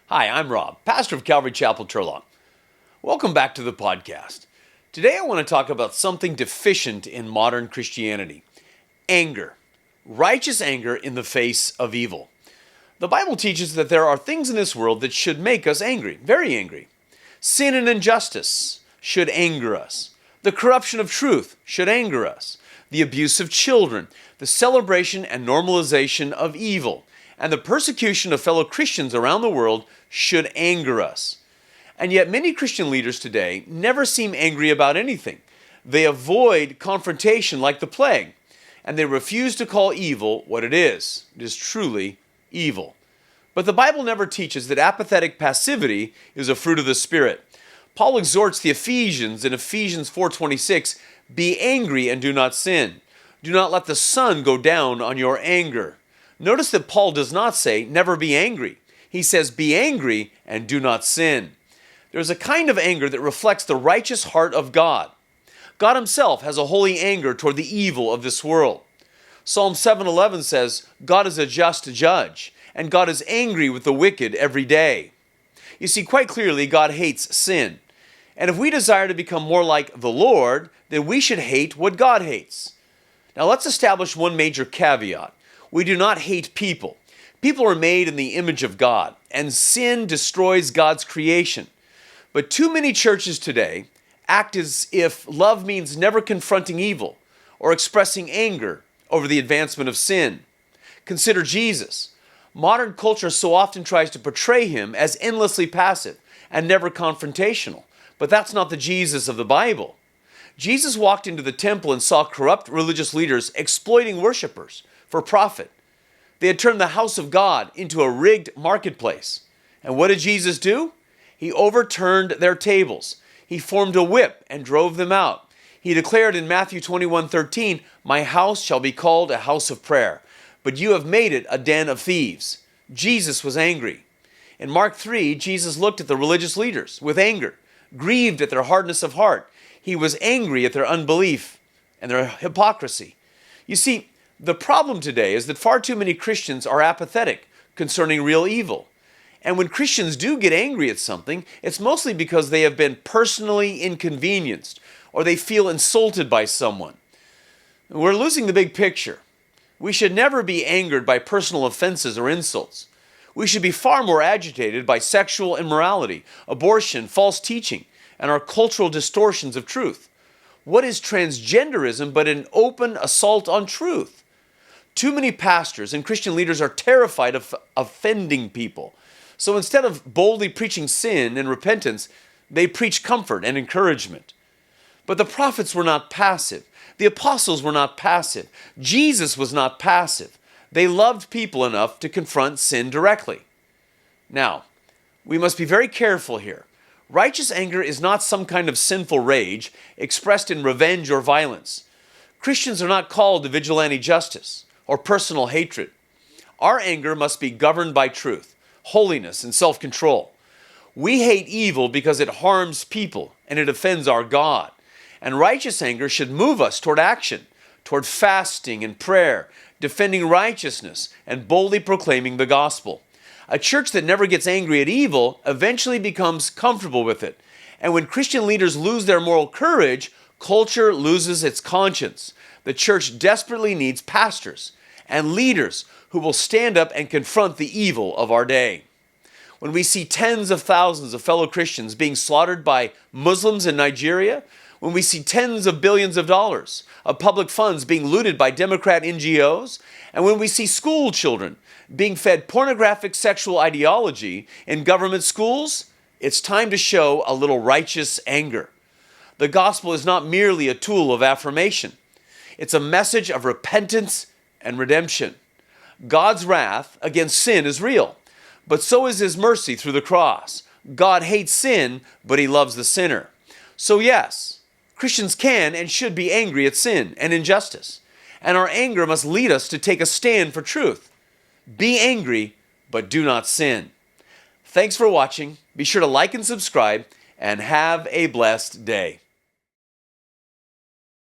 Hi, I'm Rob, pastor of Calvary Chapel, Turlock. Welcome back to the podcast. Today I want to talk about something deficient in modern Christianity: anger. Righteous anger in the face of evil. The Bible teaches that there are things in this world that should make us angry, very angry. Sin and injustice should anger us. The corruption of truth should anger us. The abuse of children, the celebration and normalization of evil, and the persecution of fellow Christians around the world should anger us. And yet many Christian leaders today never seem angry about anything. They avoid confrontation like the plague, and they refuse to call evil what it is. It is truly evil. But the Bible never teaches that apathetic passivity is a fruit of the Spirit. Paul exhorts the Ephesians in Ephesians 4:26, "Be angry and do not sin. Do not let the sun go down on your anger." Notice that Paul does not say, "Never be angry." He says, "Be angry and do not sin." There's a kind of anger that reflects the righteous heart of God. God himself has a holy anger toward the evil of this world. Psalm 7:11 says, "God is a just judge, and God is angry with the wicked every day." You see, quite clearly, God hates sin. And if we desire to become more like the Lord, then we should hate what God hates. Now let's establish one major caveat. We do not hate people. People are made in the image of God, and sin destroys God's creation. But too many churches today act as if love means never confronting evil or expressing anger over the advancement of sin. Consider Jesus. Modern culture so often tries to portray him as endlessly passive and never confrontational. But that's not the Jesus of the Bible. Jesus walked into the temple and saw corrupt religious leaders exploiting worshipers for profit. They had turned the house of God into a rigged marketplace. And what did Jesus do? He overturned their tables. He formed a whip and drove them out. He declared in Matthew 21:13, "My house shall be called a house of prayer, but you have made it a den of thieves." Jesus was angry. In Mark 3, Jesus looked at the religious leaders with anger, grieved at their hardness of heart. He was angry at their unbelief and their hypocrisy. You see, the problem today is that far too many Christians are apathetic concerning real evil. And when Christians do get angry at something, it's mostly because they have been personally inconvenienced or they feel insulted by someone. We're losing the big picture. We should never be angered by personal offenses or insults. We should be far more agitated by sexual immorality, abortion, false teaching, and our cultural distortions of truth. What is transgenderism but an open assault on truth? Too many pastors and Christian leaders are terrified of offending people. So instead of boldly preaching sin and repentance, they preach comfort and encouragement. But the prophets were not passive. The apostles were not passive. Jesus was not passive. They loved people enough to confront sin directly. Now, we must be very careful here. Righteous anger is not some kind of sinful rage expressed in revenge or violence. Christians are not called to vigilante justice or personal hatred. Our anger must be governed by truth, holiness, and self-control. We hate evil because it harms people and it offends our God. And righteous anger should move us toward action, toward fasting and prayer, defending righteousness, and boldly proclaiming the gospel. A church that never gets angry at evil eventually becomes comfortable with it. And when Christian leaders lose their moral courage, culture loses its conscience. The church desperately needs pastors and leaders who will stand up and confront the evil of our day. When we see tens of thousands of fellow Christians being slaughtered by Muslims in Nigeria, when we see tens of billions of dollars of public funds being looted by Democrat NGOs, and when we see school children being fed pornographic sexual ideology in government schools, it's time to show a little righteous anger. The gospel is not merely a tool of affirmation. It's a message of repentance and redemption. God's wrath against sin is real, but so is his mercy through the cross. God hates sin, but he loves the sinner. So yes, Christians can and should be angry at sin and injustice, and our anger must lead us to take a stand for truth. Be angry, but do not sin. Thanks for watching. Be sure to like and subscribe, and have a blessed day.